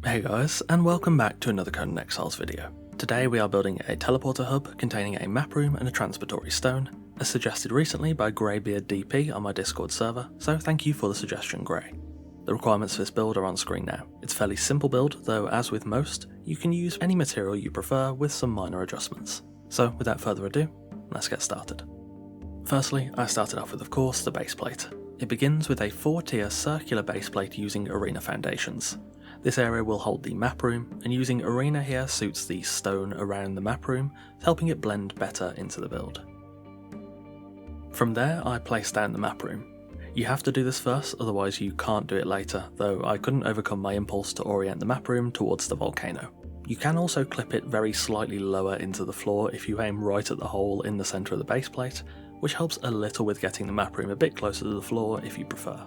Hey guys, and welcome back to another Conan Exiles video. Today we are building a teleporter hub containing a map room and a transitory stone, as suggested recently by Greybeard DP on my Discord server, so thank you for the suggestion, Grey. The requirements for this build are on screen now. It's a fairly simple build, though as with most, you can use any material you prefer with some minor adjustments. So without further ado, let's get started. Firstly, I started off with, of course, the base plate. It begins with a 4-tier circular base plate using arena foundations. This area will hold the map room, and using arena here suits the stone around the map room, helping it blend better into the build. From there I placed down the map room. You have to do this first, otherwise you can't do it later, though I couldn't overcome my impulse to orient the map room towards the volcano. You can also clip it very slightly lower into the floor if you aim right at the hole in the centre of the base plate, which helps a little with getting the map room a bit closer to the floor if you prefer.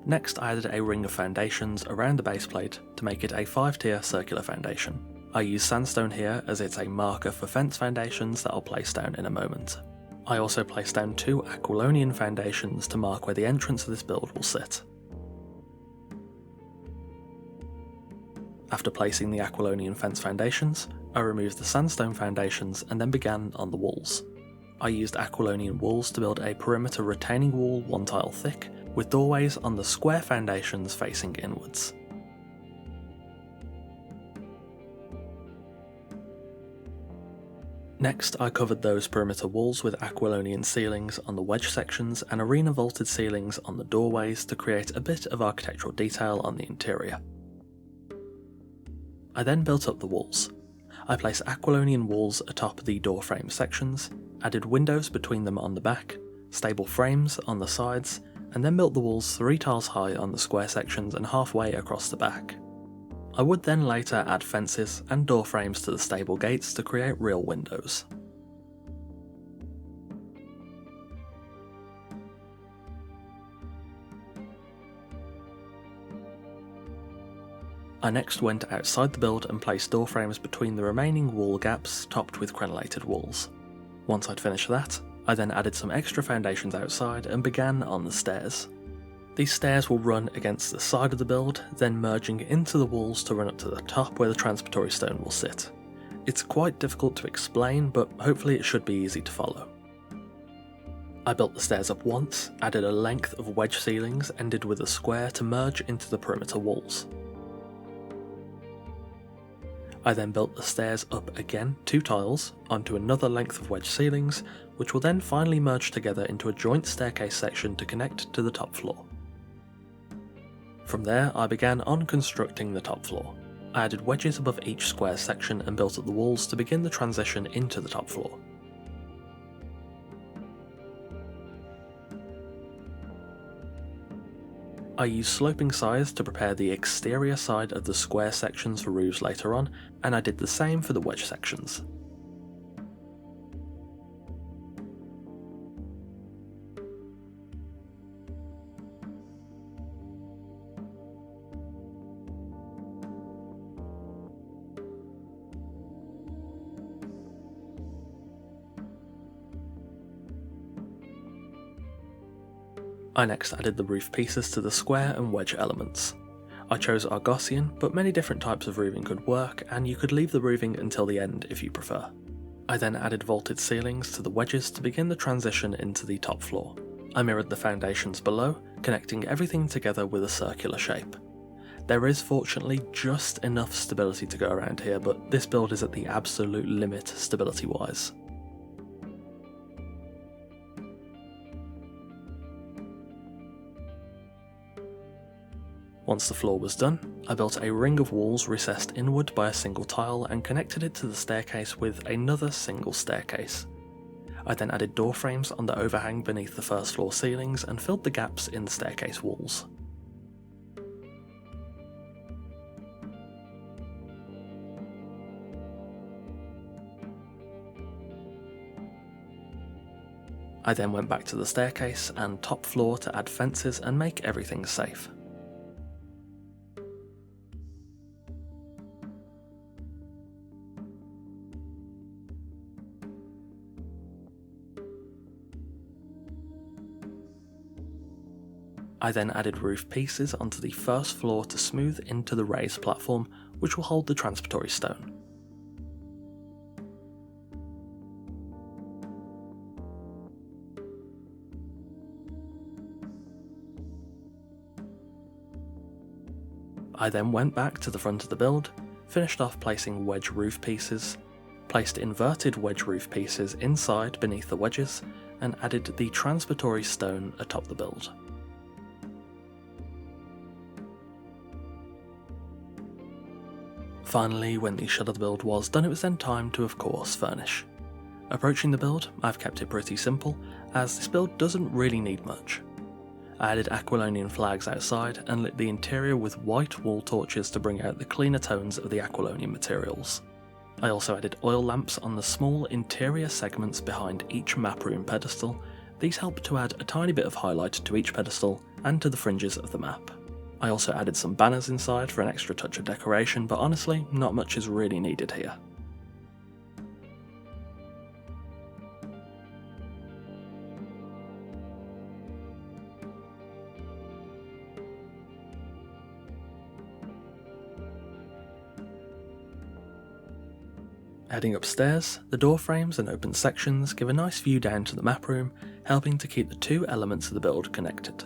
Next I added a ring of foundations around the base plate to make it a 5-tier circular foundation. I use sandstone here as it's a marker for fence foundations that I'll place down in a moment. I also placed down 2 Aquilonian foundations to mark where the entrance of this build will sit. After placing the Aquilonian fence foundations, I removed the sandstone foundations and then began on the walls. I used Aquilonian walls to build a perimeter retaining wall 1 tile thick, with doorways on the square foundations facing inwards. Next I covered those perimeter walls with Aquilonian ceilings on the wedge sections and arena vaulted ceilings on the doorways to create a bit of architectural detail on the interior. I then built up the walls. I placed Aquilonian walls atop the door frame sections, added windows between them on the back, stable frames on the sides, and then built the walls 3 tiles high on the square sections and halfway across the back. I would then later add fences and door frames to the stable gates to create real windows. I next went outside the build and placed door frames between the remaining wall gaps topped with crenellated walls. Once I'd finished that, I then added some extra foundations outside and began on the stairs. These stairs will run against the side of the build, then merging into the walls to run up to the top where the transitory stone will sit. It's quite difficult to explain, but hopefully it should be easy to follow. I built the stairs up once, added a length of wedge ceilings ended with a square to merge into the perimeter walls. I then built the stairs up again 2 tiles onto another length of wedge ceilings, which will then finally merge together into a joint staircase section to connect to the top floor. From there I began on constructing the top floor. I added wedges above each square section and built up the walls to begin the transition into the top floor. I used sloping sides to prepare the exterior side of the square sections for roofs later on, and I did the same for the wedge sections. I next added the roof pieces to the square and wedge elements. I chose Argosian, but many different types of roofing could work, and you could leave the roofing until the end if you prefer. I then added vaulted ceilings to the wedges to begin the transition into the top floor. I mirrored the foundations below, connecting everything together with a circular shape. There is fortunately just enough stability to go around here, but this build is at the absolute limit stability wise. Once the floor was done, I built a ring of walls recessed inward by a single tile and connected it to the staircase with another single staircase. I then added door frames on the overhang beneath the first floor ceilings and filled the gaps in the staircase walls. I then went back to the staircase and top floor to add fences and make everything safe. I then added roof pieces onto the first floor to smooth into the raised platform, which will hold the transitory stone. I then went back to the front of the build, finished off placing wedge roof pieces, placed inverted wedge roof pieces inside beneath the wedges, and added the transitory stone atop the build. Finally, when the shell of the build was done, it was then time to, of course, furnish. Approaching the build, I've kept it pretty simple, as this build doesn't really need much. I added Aquilonian flags outside and lit the interior with white wall torches to bring out the cleaner tones of the Aquilonian materials. I also added oil lamps on the small interior segments behind each map room pedestal. These help to add a tiny bit of highlight to each pedestal and to the fringes of the map. I also added some banners inside for an extra touch of decoration, but honestly, not much is really needed here. Heading upstairs, the door frames and open sections give a nice view down to the map room, helping to keep the two elements of the build connected.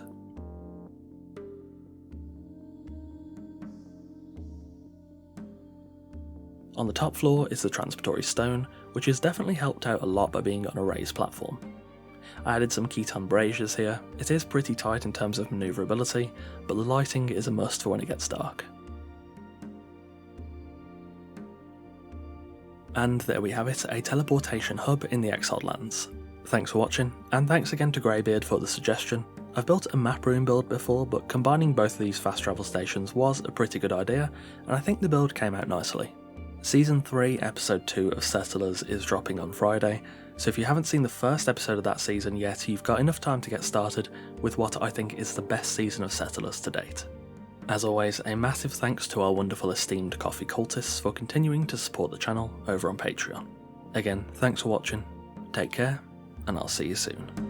On the top floor is the transitory stone, which has definitely helped out a lot by being on a raised platform. I added some Keton braziers here. It is pretty tight in terms of manoeuvrability, but the lighting is a must for when it gets dark. And there we have it, a teleportation hub in the Exiled Lands. Thanks for watching, and thanks again to Greybeard for the suggestion. I've built a map room build before, but combining both of these fast travel stations was a pretty good idea, and I think the build came out nicely. Season 3, Episode 2 of Settlers is dropping on Friday, so if you haven't seen the first episode of that season yet, you've got enough time to get started with what I think is the best season of Settlers to date. As always, a massive thanks to our wonderful esteemed coffee cultists for continuing to support the channel over on Patreon. Again, thanks for watching, take care, and I'll see you soon.